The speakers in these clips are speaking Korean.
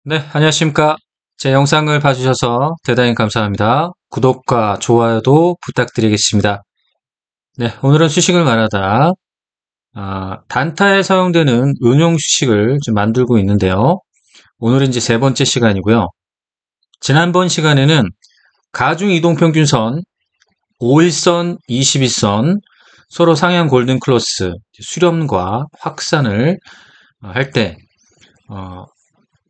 네, 안녕하십니까. 제 영상을 봐주셔서 대단히 감사합니다. 구독과 좋아요도 부탁드리겠습니다. 네, 오늘은 수식을 말하다 단타에 사용되는 응용 수식을 좀 만들고 있는데요. 오늘은 이제 세 번째 시간이고요. 지난번 시간에는 가중 이동평균선, 5일선, 21선, 서로 상향 골든 클로스, 수렴과 확산을 할 때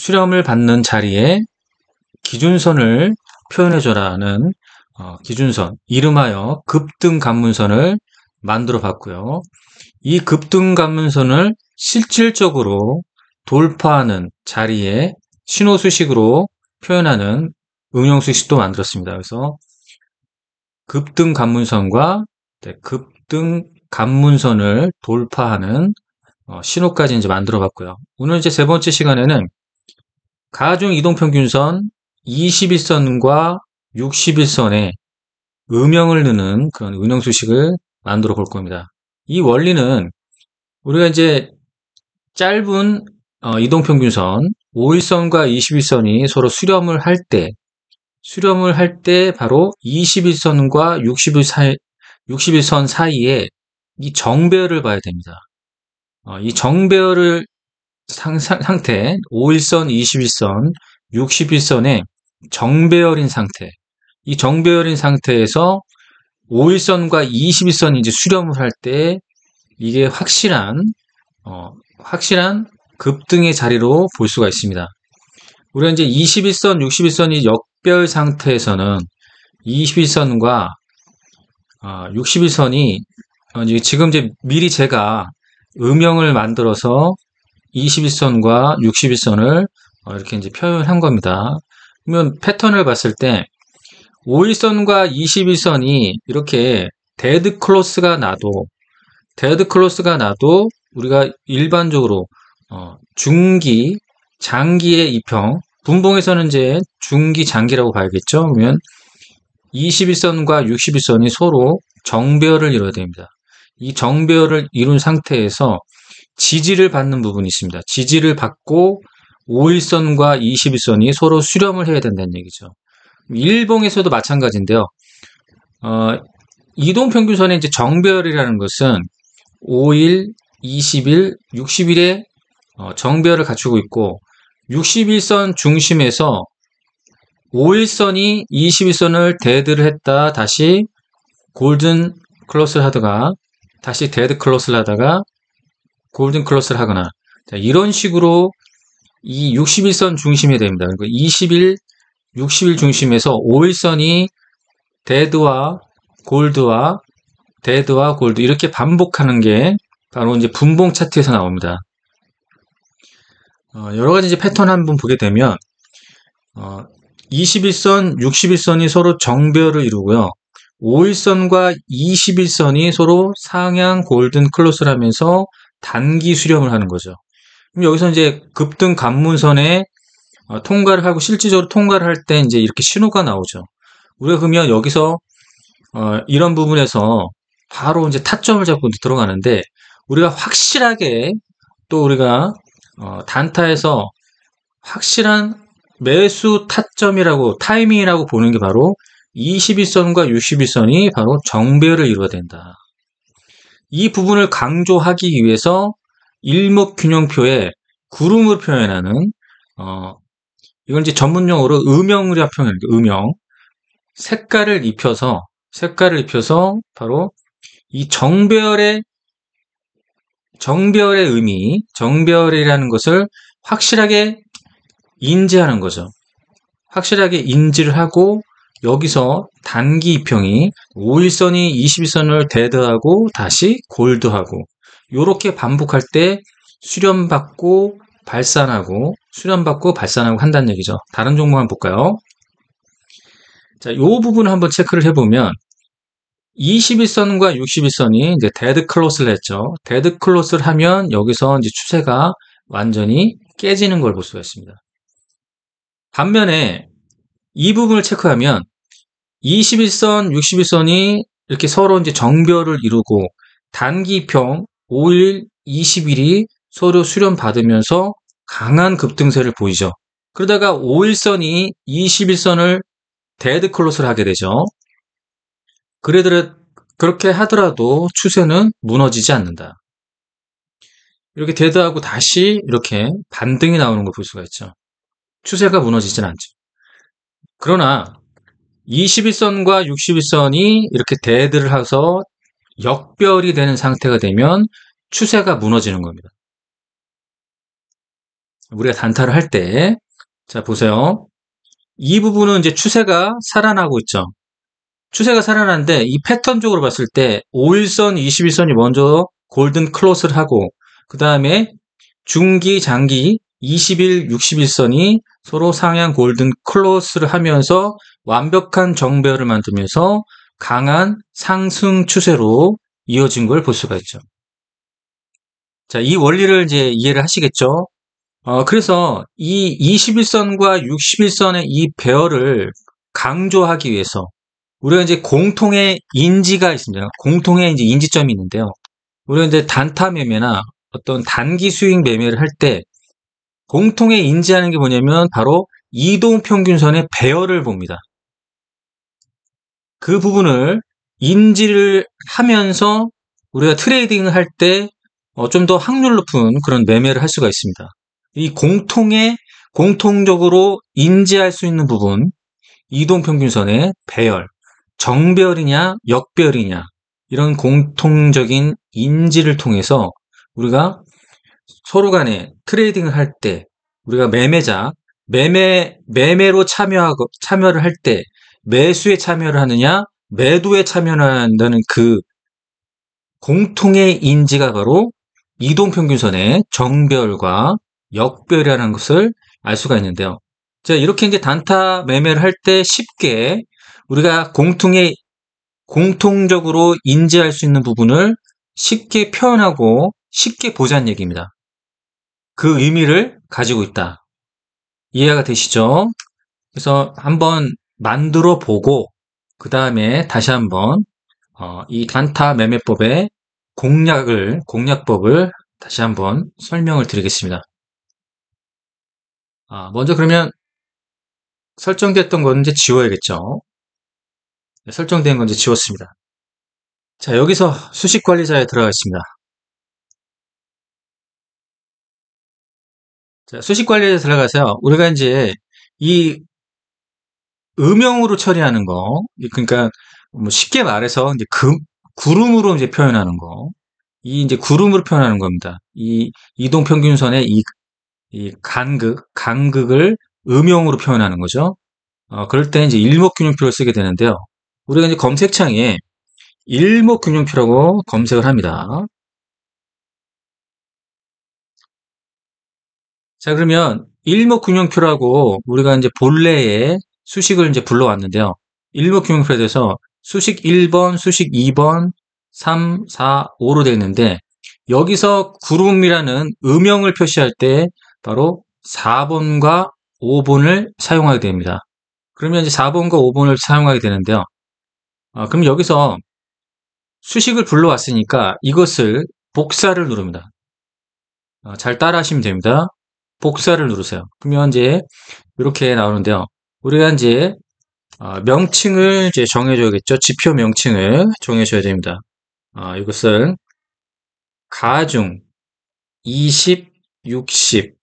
수렴을 받는 자리에 기준선을 표현해줘라는 기준선, 이름하여 급등관문선을 만들어 봤고요. 이 급등관문선을 실질적으로 돌파하는 자리에 신호수식으로 표현하는 응용수식도 만들었습니다. 그래서 급등관문선과 급등관문선을 돌파하는 신호까지 이제 만들어 봤고요. 오늘 이제 세 번째 시간에는 가중 이동평균선 21선과 61선에 음영을 넣는 그런 응용수식을 만들어 볼 겁니다. 이 원리는 우리가 이제 짧은 이동평균선 5일선과 21선이 서로 수렴을 할 때 바로 21선과 61선 사이에 이 정배열을 봐야 됩니다. 이 정배열을 상태 5일선, 21선, 61선의 정배열인 상태, 이 정배열인 상태에서 5일선과 21선이 이제 수렴을 할 때 이게 확실한 급등의 자리로 볼 수가 있습니다. 우리가 이제 21선, 61선이 역별 상태에서는 21선과 61선이 지금 이제 미리 제가 음영을 만들어서 21선과 61선을 이렇게 이제 표현한 겁니다. 그러면 패턴을 봤을 때 5일선과 21선이 이렇게 데드 클로스가 나도 우리가 일반적으로 중기, 장기의 이평, 분봉에서는 이제 중기, 장기라고 봐야겠죠. 그러면 21선과 61선이 서로 정배열을 이루어야 됩니다. 이 정배열을 이룬 상태에서 지지를 받는 부분이 있습니다. 지지를 받고 5일선과 21선이 서로 수렴을 해야 된다는 얘기죠. 일봉에서도 마찬가지인데요. 이동평균선의 이제 정배열이라는 것은 5일, 20일, 60일의 정배열을 갖추고 있고 61선 중심에서 5일선이 21선을 데드를 했다. 다시 골든 클로스를 하다가 다시 데드 클로스를 하다가 골든 클로스를 하거나 이런 식으로 이 61선 중심이 됩니다. 그러니까 20일, 60일 중심에서 5일선이 데드와 골드 이렇게 반복하는 게 바로 이제 분봉 차트에서 나옵니다. 여러 가지 이제 패턴 한번 보게 되면 21선, 61선이 서로 정배열을 이루고요. 5일선과 21선이 서로 상향 골든 클로스를 하면서 단기 수렴을 하는 거죠. 그럼 여기서 이제 급등 관문선에 통과를 하고 실질적으로 통과를 할 때 이제 이렇게 신호가 나오죠. 우리가 그러면 여기서 이런 부분에서 바로 이제 타점을 잡고 들어가는데 우리가 확실하게 또 우리가 단타에서 확실한 매수 타점이라고 타이밍이라고 보는 게 바로 21선과 61선이 바로 정배열을 이루어야 된다. 이 부분을 강조하기 위해서 일목균형표에 구름을 표현하는 이걸 이제 전문용어로 음영이라 표현합니다. 음영. 색깔을 입혀서 바로 이 정배열의 의미, 정배열이라는 것을 확실하게 인지하는 거죠. 확실하게 인지를 하고 여기서 단기 이평이 5일선이 21선을 데드하고 다시 골드하고 이렇게 반복할 때 수렴받고 발산하고 한다는 얘기죠. 다른 종목 한번 볼까요? 자, 요 부분을 한번 체크를 해보면 21선과 61선이 이제 데드 클로스를 했죠. 데드 클로스를 하면 여기서 이제 추세가 완전히 깨지는 걸 볼 수가 있습니다. 반면에 이 부분을 체크하면 21선, 61선이 이렇게 서로 이제 정배열을 이루고 단기평 5일, 20일이 서로 수렴 받으면서 강한 급등세를 보이죠. 그러다가 5일선이 21선을 데드 클로스를 하게 되죠. 그렇게 하더라도 추세는 무너지지 않는다. 이렇게 데드하고 다시 이렇게 반등이 나오는 걸 볼 수가 있죠. 추세가 무너지진 않죠. 그러나 21선과 61선이 이렇게 데드를 해서 역별이 되는 상태가 되면 추세가 무너지는 겁니다. 우리가 단타를 할 때, 자, 보세요. 이 부분은 이제 추세가 살아나고 있죠. 추세가 살아나는데 이 패턴적으로 봤을 때 5일선, 21선이 먼저 골든 클로스를 하고 그 다음에 중기, 장기 21, 61선이 서로 상향 골든 클로스를 하면서 완벽한 정배열을 만들면서 강한 상승 추세로 이어진 걸 볼 수가 있죠. 자, 이 원리를 이제 이해를 하시겠죠? 그래서 이 21선과 61선의 이 배열을 강조하기 위해서 우리가 이제 공통의 인지가 있습니다. 공통의 이제 인지점이 있는데요. 우리가 이제 단타 매매나 어떤 단기 수익 매매를 할 때 공통의 인지하는 게 뭐냐면 바로 이동평균선의 배열을 봅니다. 그 부분을 인지를 하면서 우리가 트레이딩을 할 때 좀 더 확률 높은 그런 매매를 할 수가 있습니다. 이 공통적으로 인지할 수 있는 부분, 이동평균선의 배열, 정배열이냐, 역배열이냐, 이런 공통적인 인지를 통해서 우리가 서로 간에 트레이딩을 할 때, 우리가 매매로 참여를 할 때, 매수에 참여를 하느냐, 매도에 참여를 한다는 그 공통의 인지가 바로 이동평균선의 정배열과 역배열이라는 것을 알 수가 있는데요. 자, 이렇게 이제 단타 매매를 할 때 쉽게 우리가 공통적으로 인지할 수 있는 부분을 쉽게 표현하고 쉽게 보자는 얘기입니다. 그 의미를 가지고 있다. 이해가 되시죠? 그래서 한번 만들어 보고 그 다음에 다시 한번 이 단타 매매법의 공략법을 다시 한번 설명을 드리겠습니다. 먼저 그러면 설정됐던 건 이제 지워야겠죠. 네, 설정된 건 이제 지웠습니다. 자, 여기서 수식 관리자에 들어가겠습니다. 자, 수식 관리자에 들어가서요. 우리가 이제 이 음영으로 처리하는 거, 그러니까 뭐 쉽게 말해서 이제 구름으로 이제 표현하는 거, 이 이제 구름으로 표현하는 겁니다. 이 이동평균선의 이 간극을 음영으로 표현하는 거죠. 그럴 때 이제 일목균형표를 쓰게 되는데요. 우리가 이제 검색창에 일목균형표라고 검색을 합니다. 자, 그러면 일목균형표라고 우리가 이제 본래의 수식을 이제 불러왔는데요. 일목균형표에 대해서 수식 1번, 수식 2번, 3, 4, 5로 되어 있는데 여기서 구름이라는 음영을 표시할 때 바로 4번과 5번을 사용하게 됩니다. 그러면 이제 4번과 5번을 사용하게 되는데요. 그럼 여기서 수식을 불러왔으니까 이것을 복사를 누릅니다. 잘 따라 하시면 됩니다. 복사를 누르세요. 그러면 이제 이렇게 나오는데요. 우리가 이제 명칭을 이제 정해줘야겠죠. 지표 명칭을 정해줘야 됩니다. 이것은 가중 20, 60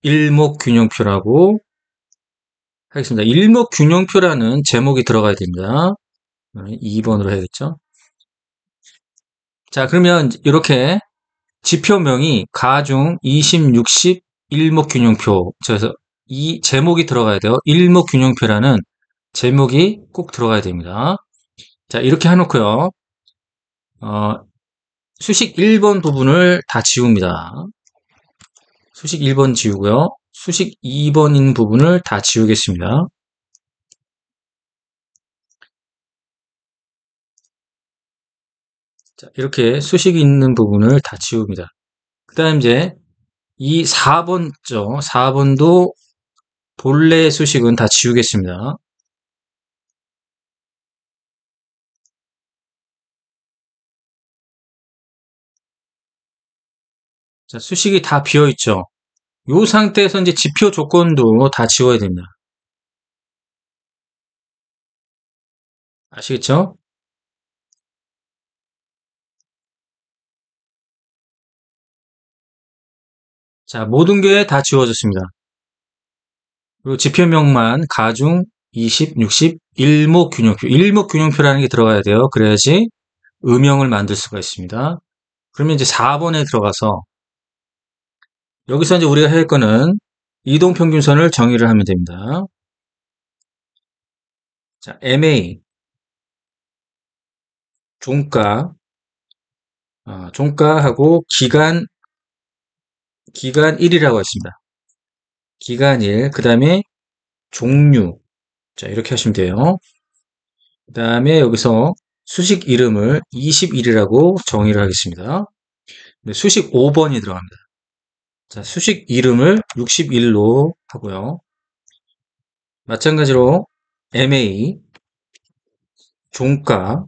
일목균형표라고 하겠습니다. 일목균형표라는 제목이 들어가야 됩니다. 2번으로 해야겠죠. 자, 그러면 이렇게 지표명이 가중 20, 60 일목균형표. 그래서 이 제목이 들어가야 돼요. 일목균형표라는 제목이 꼭 들어가야 됩니다. 자, 이렇게 해놓고요. 수식 1번 부분을 다 지웁니다. 수식 1번 지우고요. 수식 2번인 부분을 다 지우겠습니다. 자, 이렇게 수식이 있는 부분을 다 지웁니다. 그 다음 이제 이 4번죠. 4번도 본래 수식은 다 지우겠습니다. 자, 수식이 다 비어있죠. 요 상태에서 이제 지표 조건도 다 지워야 됩니다. 아시겠죠? 자, 모든 게 다 지워졌습니다. 그리고 지표명만 가중 20, 60, 일목균형표. 일목균형표라는 게 들어가야 돼요. 그래야지 음영을 만들 수가 있습니다. 그러면 이제 4번에 들어가서 여기서 이제 우리가 할 거는 이동평균선을 정의를 하면 됩니다. 자, MA 종가, 종가하고 기간 1이라고 했습니다. 기간 1, 그 다음에 종류. 자, 이렇게 하시면 돼요. 그 다음에 여기서 수식 이름을 21이라고 정의를 하겠습니다. 네, 수식 5번이 들어갑니다. 자, 수식 이름을 61로 하고요. 마찬가지로 MA 종가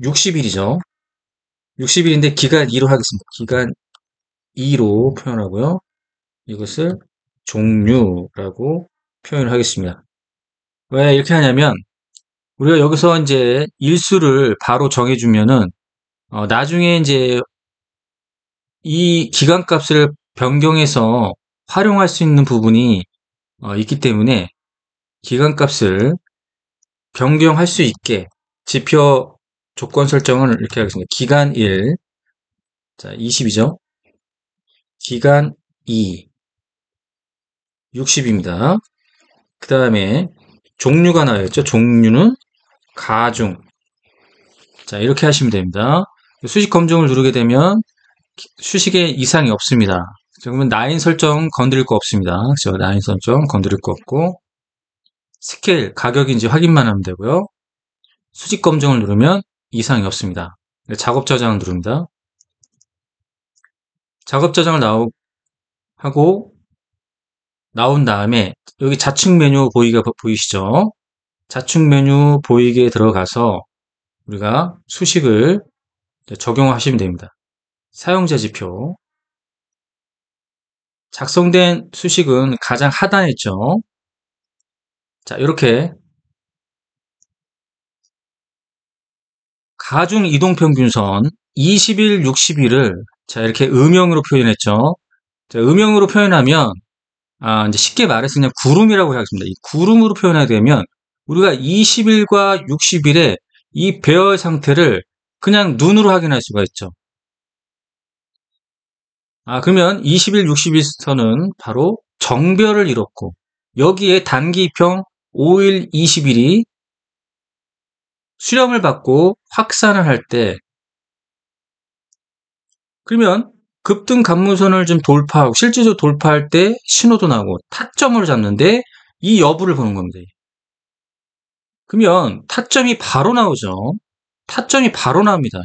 60일이죠. 60일인데 기간 2로 하겠습니다. 기간 2로 표현하고요. 이것을 종류라고 표현을 하겠습니다. 왜 이렇게 하냐면 우리가 여기서 이제 일수를 바로 정해주면은 나중에 이제 이 기간값을 변경해서 활용할 수 있는 부분이 있기 때문에 기간값을 변경할 수 있게 지표 조건 설정을 이렇게 하겠습니다. 기간 1, 자 20이죠. 기간 2, 60입니다. 그 다음에 종류가 나와있죠. 종류는 가중. 자, 이렇게 하시면 됩니다. 수식 검증을 누르게 되면 수식에 이상이 없습니다. 그러면 라인 설정 건드릴 거 없습니다. 그렇죠? 라인 설정 건드릴 거 없고 스케일 가격인지 확인만 하면 되고요. 수직 검증을 누르면 이상이 없습니다. 작업 저장을 누릅니다. 작업 저장을 하고 나온 다음에 여기 좌측 메뉴 보이시죠? 좌측 메뉴 보이게 들어가서 우리가 수식을 적용하시면 됩니다. 사용자 지표. 작성된 수식은 가장 하단에 있죠. 자, 이렇게 가중 이동평균선 20일, 60일을 자, 이렇게 음영으로 표현했죠. 자, 음영으로 표현하면 이제 쉽게 말해서 그냥 구름이라고 하겠습니다. 이 구름으로 표현하게 되면 우리가 20일과 60일의 이 배열 상태를 그냥 눈으로 확인할 수가 있죠. 그러면 20일, 60일선은 바로 정별을 이뤘고 여기에 단기평 5일, 20일이 수렴을 받고 확산을 할 때 그러면 급등 감무선을 좀 돌파하고 실질적으로 돌파할 때 신호도 나고 타점을 잡는데 이 여부를 보는 겁니다. 그러면 타점이 바로 나오죠. 타점이 바로 나옵니다.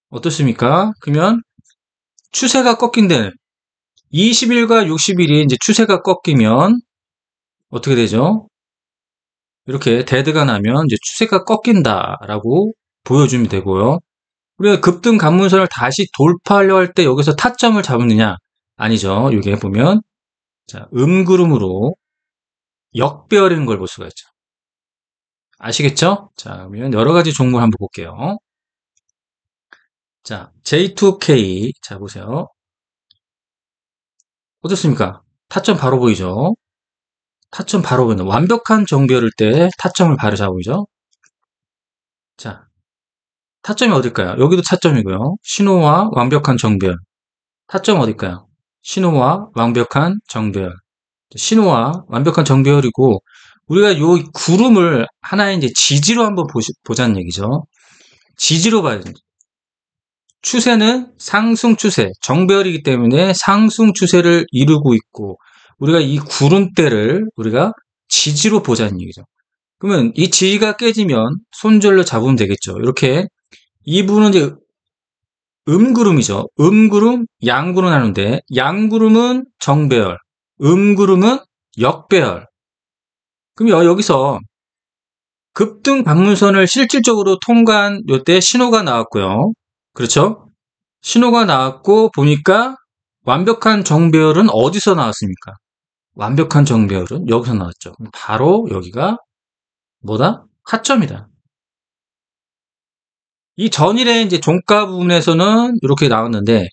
어떻습니까? 그러면 추세가 꺾인데 20일과 60일이 이제 추세가 꺾이면 어떻게 되죠? 이렇게 데드가 나면 이제 추세가 꺾인다라고 보여주면 되고요. 우리가 급등 감문선을 다시 돌파하려 할 때 여기서 타점을 잡느냐? 아니죠. 여기에 보면 자, 음구름으로 역배열인 걸 볼 수가 있죠. 아시겠죠? 자, 그러면 여러 가지 종목을 한번 볼게요. 자, J2K. 자, 보세요. 어떻습니까? 타점 바로 보이죠? 타점 바로 보이는 완벽한 정배열일 때 타점을 바로 잡으죠. 자, 타점이 어딜까요? 여기도 타점이고요. 신호와 완벽한 정배열. 타점 어딜까요? 신호와 완벽한 정배열. 신호와 완벽한 정배열이고 우리가 요 구름을 하나의 이제 지지로 한번 보자는 얘기죠. 지지로 봐야 됩니다. 추세는 상승 추세, 정배열이기 때문에 상승 추세를 이루고 있고 우리가 이 구름대를 우리가 지지로 보자는 얘기죠. 그러면 이 지지가 깨지면 손절로 잡으면 되겠죠. 이렇게 이 부분은 이제 음구름이죠. 음구름, 양구름 하는데 양구름은 정배열, 음구름은 역배열. 그럼 여기서 급등 반문선을 실질적으로 통과한 요때 신호가 나왔고요. 그렇죠? 신호가 나왔고 보니까 완벽한 정배열은 어디서 나왔습니까? 완벽한 정배열은 여기서 나왔죠. 바로 여기가 뭐다? 타점이다. 이 전일의 이제 종가 부분에서는 이렇게 나왔는데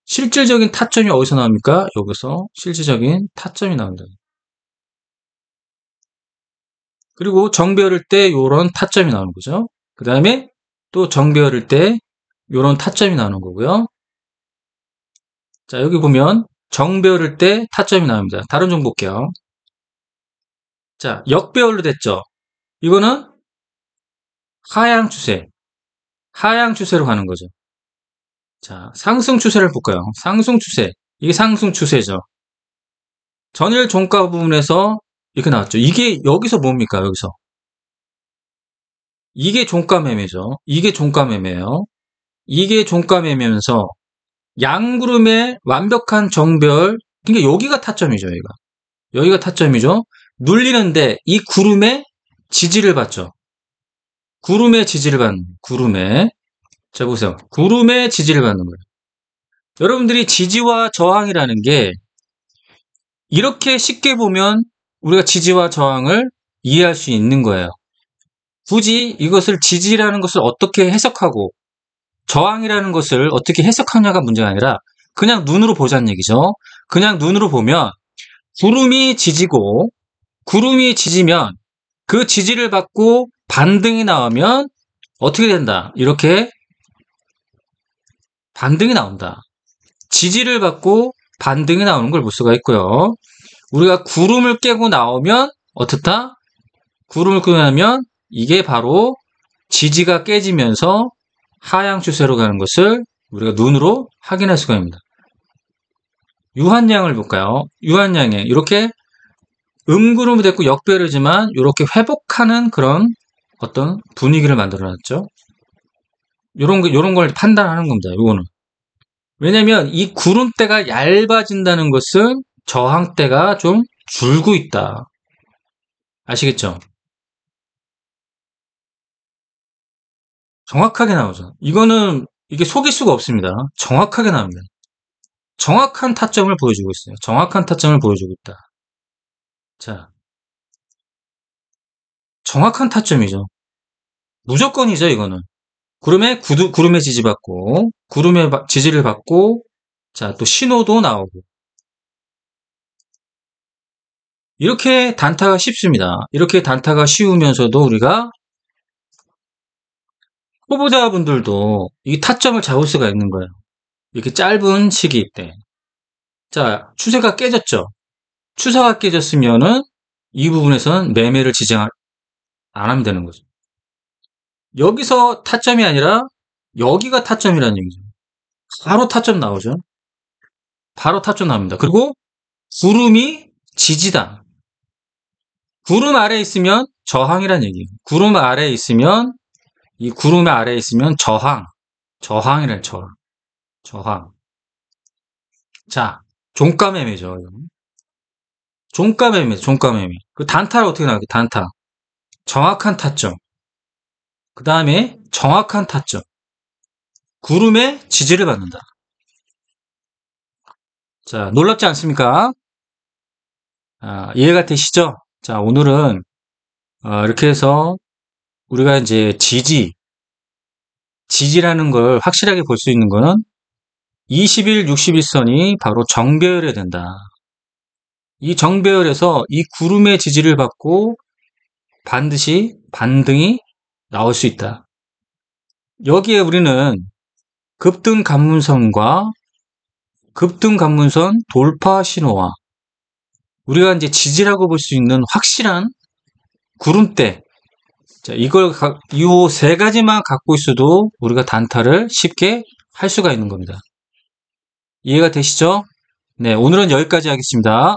실질적인 타점이 어디서 나옵니까? 여기서 실질적인 타점이 나온다. 그리고 정배열일 때 이런 타점이 나오는 거죠. 그 다음에 또 정배열일 때 이런 타점이 나오는 거고요. 자, 여기 보면 정배열일 때 타점이 나옵니다. 다른 종 볼게요. 자, 역배열로 됐죠. 이거는 하향 추세. 하향 추세로 가는 거죠. 자, 상승 추세를 볼까요? 상승 추세. 이게 상승 추세죠. 전일 종가 부분에서 이렇게 나왔죠. 이게 여기서 뭡니까? 여기서. 이게 종가 매매죠. 이게 종가 매매예요. 이게 종가 매매면서 양구름의 완벽한 정배열, 그러니까 여기가 타점이죠. 여기가 타점이죠. 눌리는데 이 구름의 지지를 받죠. 구름의 지지를 받는, 구름의. 자, 보세요. 구름의 지지를 받는 거예요. 여러분들이 지지와 저항이라는 게 이렇게 쉽게 보면 우리가 지지와 저항을 이해할 수 있는 거예요. 굳이 이것을 지지라는 것을 어떻게 해석하고 저항이라는 것을 어떻게 해석하냐가 문제가 아니라 그냥 눈으로 보자는 얘기죠. 그냥 눈으로 보면 구름이 지지고 구름이 지지면 그 지지를 받고 반등이 나오면 어떻게 된다? 이렇게 반등이 나온다. 지지를 받고 반등이 나오는 걸 볼 수가 있고요. 우리가 구름을 깨고 나오면 어떻다? 구름을 깨고 나면 이게 바로 지지가 깨지면서 하향 추세로 가는 것을 우리가 눈으로 확인할 수가 있습니다. 유한량을 볼까요? 유한량에 이렇게 음구름이 됐고 역배열이지만 이렇게 회복하는 그런 어떤 분위기를 만들어놨죠. 요런 걸 판단하는 겁니다. 요거는. 왜냐면 이 구름대가 얇아진다는 것은 저항대가 좀 줄고 있다. 아시겠죠? 정확하게 나오죠. 이거는 이게 속일 수가 없습니다. 정확하게 나옵니다. 정확한 타점을 보여주고 있어요. 정확한 타점을 보여주고 있다. 자, 정확한 타점이죠. 무조건이죠, 이거는. 구름의 지지받고, 구름의 지지를 받고, 자, 또 신호도 나오고. 이렇게 단타가 쉽습니다. 이렇게 단타가 쉬우면서도 우리가 초보자분들도 이 타점을 잡을 수가 있는 거예요. 이렇게 짧은 시기 때. 자, 추세가 깨졌죠? 추세가 깨졌으면은 이 부분에서는 매매를 지정 안 하면 되는 거죠. 여기서 타점이 아니라 여기가 타점이라는 얘기죠. 바로 타점 나오죠. 바로 타점 나옵니다. 그리고 구름이 지지다. 구름 아래에 있으면 저항이라는 얘기예요. 구름 아래에 있으면 이 구름 아래에 있으면 저항이라는 저항. 자, 종가 매매죠. 종가 매매. 그 단타를 어떻게 나가요? 단타. 정확한 타점. 그 다음에 정확한 타점. 구름의 지지를 받는다. 자, 놀랍지 않습니까? 이해가 되시죠? 자, 오늘은 이렇게 해서 우리가 이제 지지라는 걸 확실하게 볼 수 있는 거는 20일, 60일선이 바로 정배열이 된다. 이 정배열에서 이 구름의 지지를 받고 반드시 반등이 나올 수 있다. 여기에 우리는 급등 관문선과 급등 관문선 돌파 신호와 우리가 이제 지지라고 볼 수 있는 확실한 구름대, 자, 이 세 가지만 갖고 있어도 우리가 단타를 쉽게 할 수가 있는 겁니다. 이해가 되시죠? 네, 오늘은 여기까지 하겠습니다.